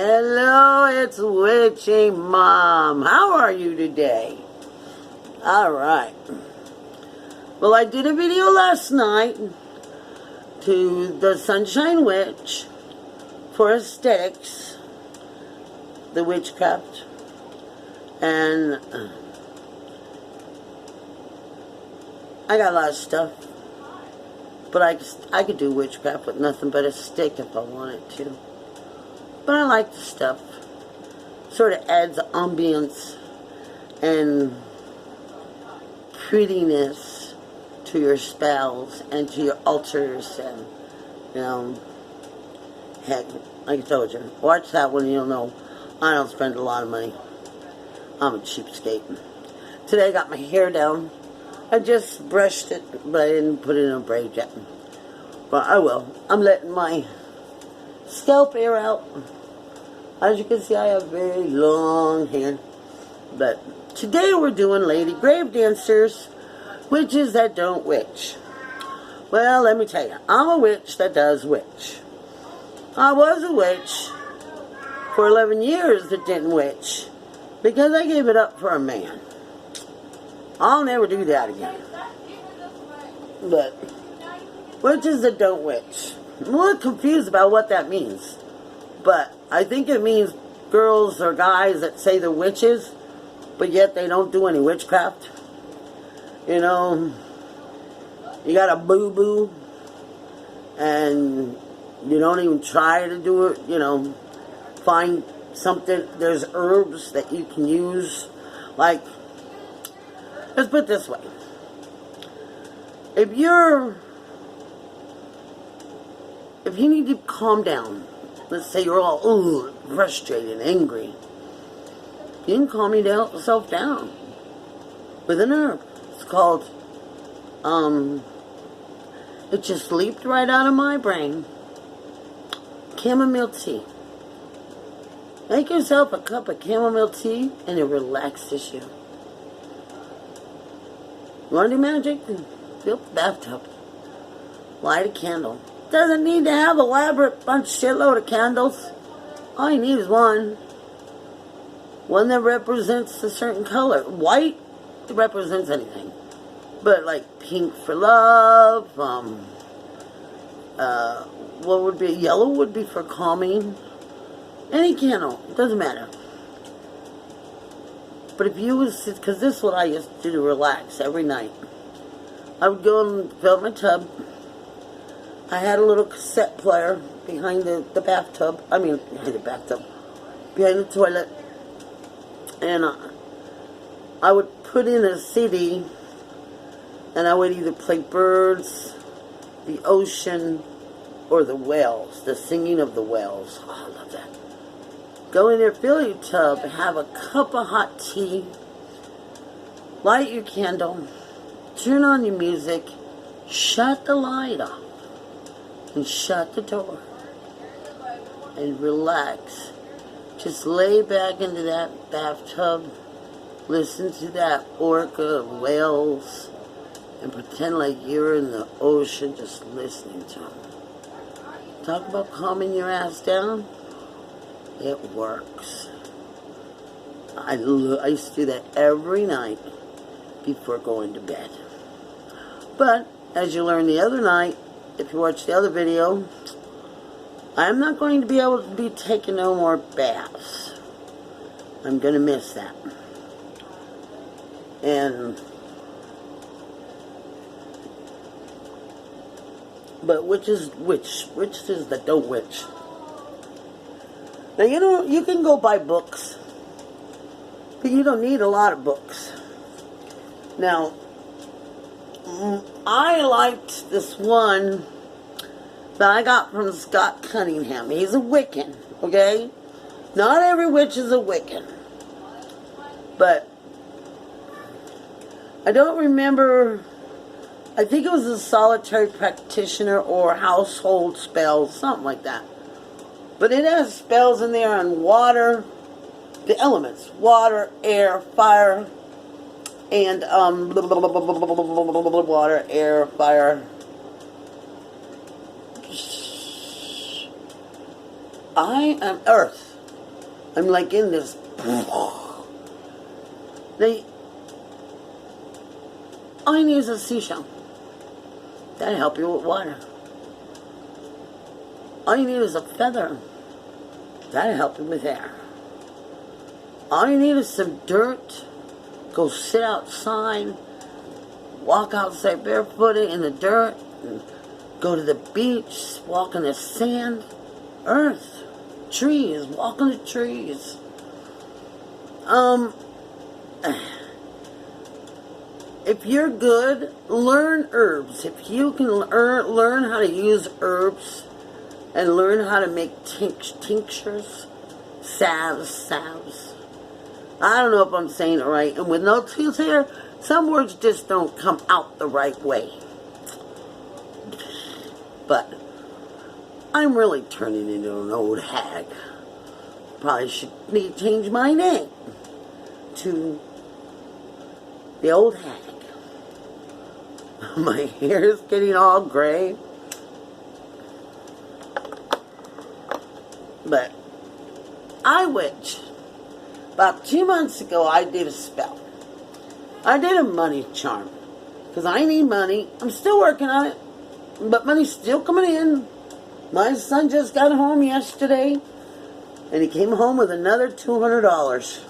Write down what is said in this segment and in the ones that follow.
Hello, it's Witchy Mom. How are you today? Alright. Well, I did a video last night to the Sunshine Witch for aesthetics, the witchcraft, and I got a lot of stuff, but I could do witchcraft with nothing but a stick if I wanted to. But I like the stuff. Sort of adds ambience and prettiness to your spells and to your altars, and heck, like I told you, watch that one and you'll know I don't spend a lot of money. I'm a cheapskate. Today I got my hair down. I just brushed it, but I didn't put it in a braid yet. But I will. I'm letting my scalp air out. As you can see, I have very long hair. But today we're doing Ladygravedancers, witches that don't witch. Well, let me tell you, I'm a witch that does witch. I was a witch for 11 years that didn't witch because I gave it up for a man. I'll never do that again. But witches that don't witch. I'm a little confused about what that means. But I think it means girls or guys that say they're witches, but yet they don't do any witchcraft. You know, you got a boo-boo, and you don't even try to do it, find something. There's herbs that you can use. Like, let's put it this way. If you need to calm down, let's say you're all frustrated, angry, you can calm yourself down with an herb. It's called, it just leaped right out of my brain. Chamomile tea. Make yourself a cup of chamomile tea and it relaxes you. You want to do magic? Fill up the bathtub. Light a candle. Doesn't need to have elaborate shitload of candles. All you need is one. One that represents a certain color. White represents anything. But like pink for love. What would be yellow would be for calming. Any candle. It doesn't matter. But if you was, because this is what I used to do to relax every night. I would go and fill up my tub. I had a little cassette player behind the bathtub. Behind the toilet. And I would put in a CD, and I would either play birds, the ocean, or the whales, the singing of the whales. Oh, I love that. Go in there, fill your tub, have a cup of hot tea, light your candle, turn on your music, shut the light off, and shut the door, and relax. Just lay back into that bathtub, listen to that orca of whales, and pretend like you're in the ocean just listening to them. Talk about calming your ass down. It works. I used to do that every night before going to bed. But, as you learned the other night, if you watched the other video, I'm not going to be able to be taking no more baths. I'm going to miss that. But witches that don't witch. Now, you can go buy books, but you don't need a lot of books. Now, I liked this one that I got from Scott Cunningham. He's a Wiccan, okay? Not every witch is a Wiccan. But I don't remember, I think it was a solitary practitioner or household spells, something like that. But it has spells in there on water, the elements, water, air, fire, and water, air, fire. I am earth. I'm like in this. All you need is a seashell. That'll help you with water. All you need is a feather. That'll help you with air. All you need is some dirt. Go sit outside. Walk outside barefooted in the dirt. Go to the beach. Walk in the sand. Earth. Trees. Walk on the trees. If you're good, learn herbs. If you can learn how to use herbs and learn how to make tinctures, salves. I don't know if I'm saying it right. And with no tooth here, some words just don't come out the right way. But I'm really turning into an old hag. Probably should need to change my name to the old hag. My hair is getting all gray. But I witch. About 2 months ago, I did a spell. I did a money charm. Because I need money. I'm still working on it. But money's still coming in. My son just got home yesterday. And he came home with another $200.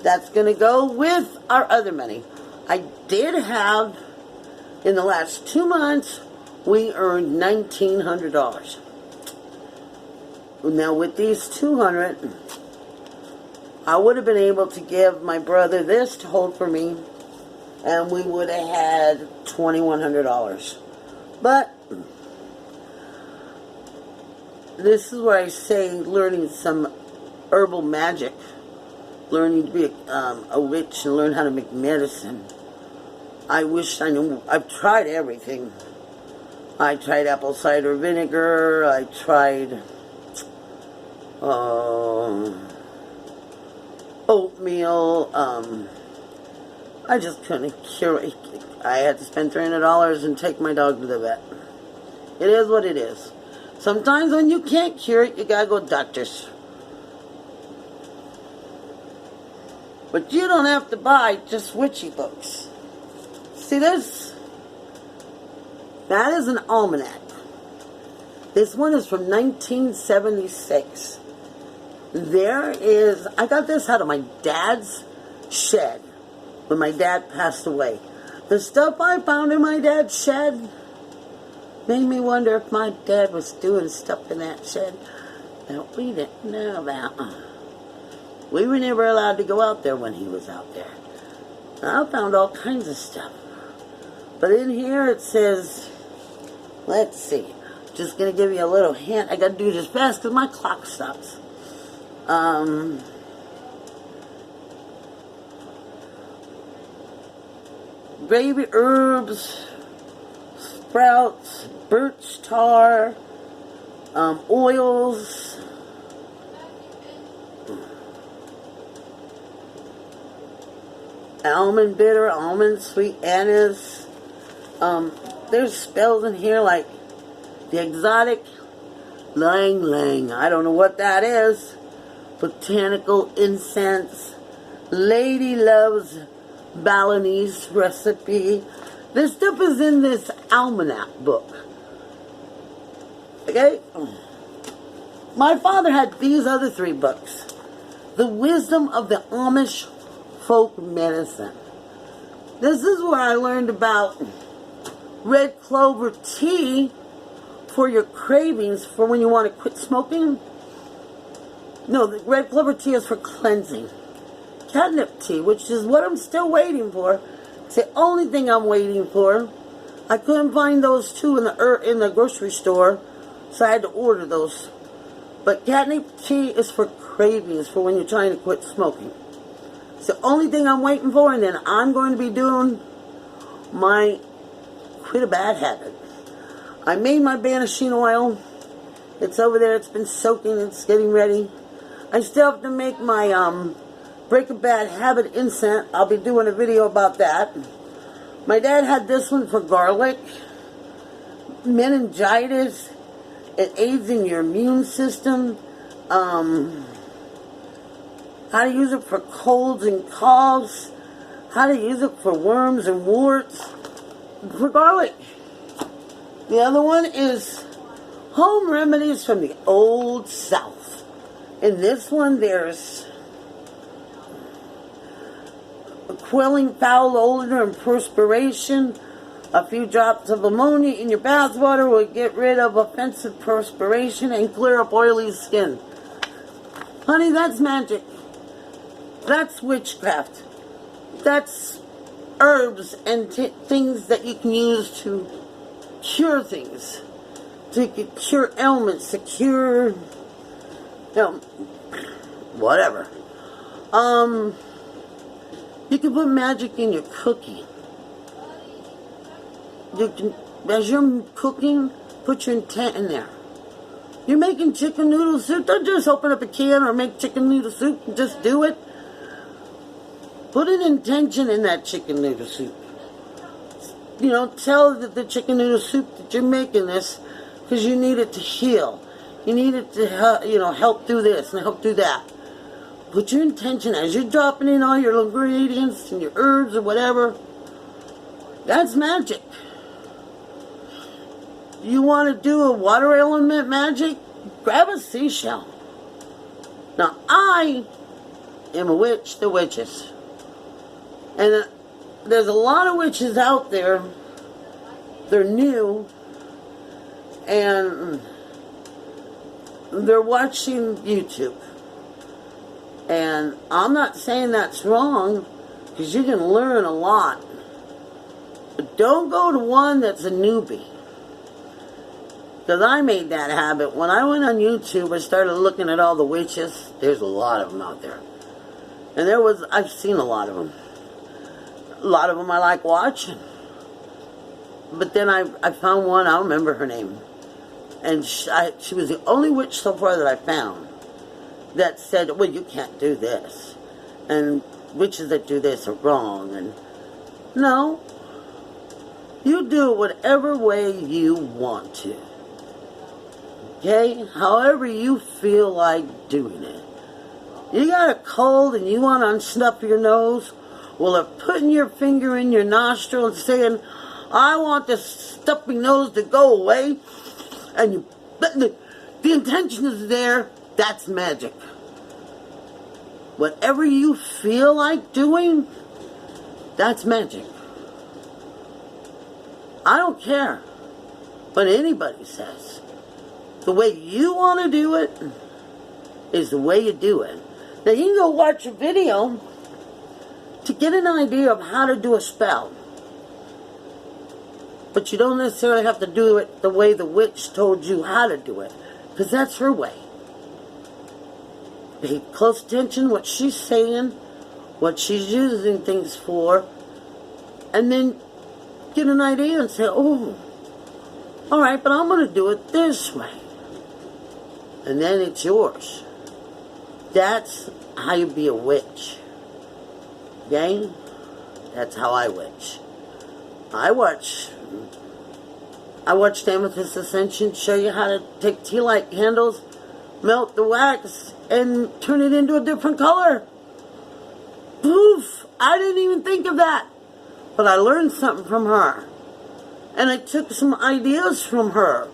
That's going to go with our other money. I did have, in the last 2 months, we earned $1,900. Now with these $200, I would have been able to give my brother this to hold for me, and we would have had $2,100. But this is where I say learning some herbal magic, learning to be a witch and learn how to make medicine. I wish I knew. I've tried everything. I tried apple cider vinegar. I tried oatmeal. I just couldn't cure it. I had to spend $300 and take my dog to the vet. It is what it is. Sometimes when you can't cure it, you gotta go to doctors. But you don't have to buy just witchy books. See this? That is an almanac. This one is from 1976. I got this out of my dad's shed when my dad passed away. The stuff I found in my dad's shed made me wonder if my dad was doing stuff in that shed that we didn't know about. We were never allowed to go out there when he was out there. I found all kinds of stuff. But in here it says, let's see, just going to give you a little hint. I got to do this fast because my clock stops. Gravy herbs, sprouts, birch tar, oils, almond bitter, almond sweet anise. There's spells in here like the exotic lang lang. I don't know what that is. Botanical incense. Lady loves Balinese recipe. This stuff is in this almanac book. Okay? My father had these other 3 books. The Wisdom of the Amish Folk Medicine. This is where I learned about red clover tea for your cravings for when you want to quit smoking. No, the red clover tea is for cleansing. Catnip tea, which is what I'm still waiting for. It's the only thing I'm waiting for. I couldn't find those 2 in the grocery store, so I had to order those. But catnip tea is for cravings, for when you're trying to quit smoking. It's the only thing I'm waiting for, and then I'm going to be doing my quit a bad habit. I made my banishing oil. It's over there. It's been soaking. It's getting ready. I still have to make my break a bad habit incense. I'll be doing a video about that. My dad had this one for garlic, meningitis. It aids in your immune system. how to use it for colds and coughs, how to use it for worms and warts, for garlic. The other one is home remedies from the old South. In this one, there's quelling foul odor and perspiration. A few drops of ammonia in your bath water will get rid of offensive perspiration and clear up oily skin. Honey, that's magic. That's witchcraft. That's herbs and things that you can use to cure things. To cure ailments, to cure, whatever. You can put magic in your cooking. You can, as you're cooking, put your intent in there. You're making chicken noodle soup, don't just open up a can or make chicken noodle soup and just do it. Put an intention in that chicken noodle soup. Tell the chicken noodle soup that you're making this because you need it to heal. You need it to help do this and help do that. Put your intention as you're dropping in all your ingredients and your herbs or whatever. That's magic. You want to do a water element magic? Grab a seashell. Now, I am a witch, the witches. And there's a lot of witches out there. They're new. And they're watching YouTube. And I'm not saying that's wrong, because you can learn a lot. But don't go to one that's a newbie. Because I made that habit. When I went on YouTube, I started looking at all the witches. There's a lot of them out there. And I've seen a lot of them. A lot of them I like watching. But then I found one, I don't remember her name. And she was the only witch so far that I found that said, well, you can't do this. And witches that do this are wrong. And no. You do it whatever way you want to. Okay? However you feel like doing it. You got a cold and you want to unsnuff your nose? Well, if putting your finger in your nostril and saying, I want this stuffy nose to go away, and the intention is there, that's magic. Whatever you feel like doing, that's magic. I don't care what anybody says. The way you want to do it is the way you do it. Now, you can go watch a video to get an idea of how to do a spell. But you don't necessarily have to do it the way the witch told you how to do it. Because that's her way. Pay close attention to what she's saying, what she's using things for, and then get an idea and say, oh, all right, but I'm going to do it this way. And then it's yours. That's how you be a witch. Okay? That's how I witch. I watch Amethyst Ascension show you how to take tea light candles, melt the wax, and turn it into a different color. Poof! I didn't even think of that. But I learned something from her. And I took some ideas from her.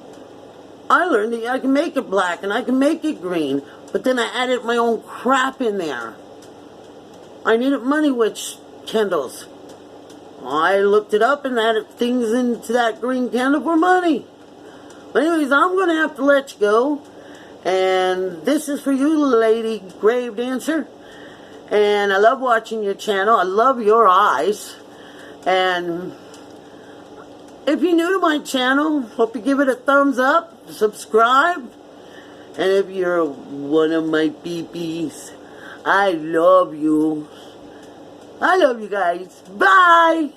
I learned that I can make it black and I can make it green. But then I added my own crap in there. I needed money witch candles. I looked it up and added things into that green candle for money. But anyways, I'm going to have to let you go. And this is for you, Ladygravedancer. And I love watching your channel. I love your eyes. And if you're new to my channel, hope you give it a thumbs up, subscribe. And if you're one of my BBs, I love you. I love you guys. Bye.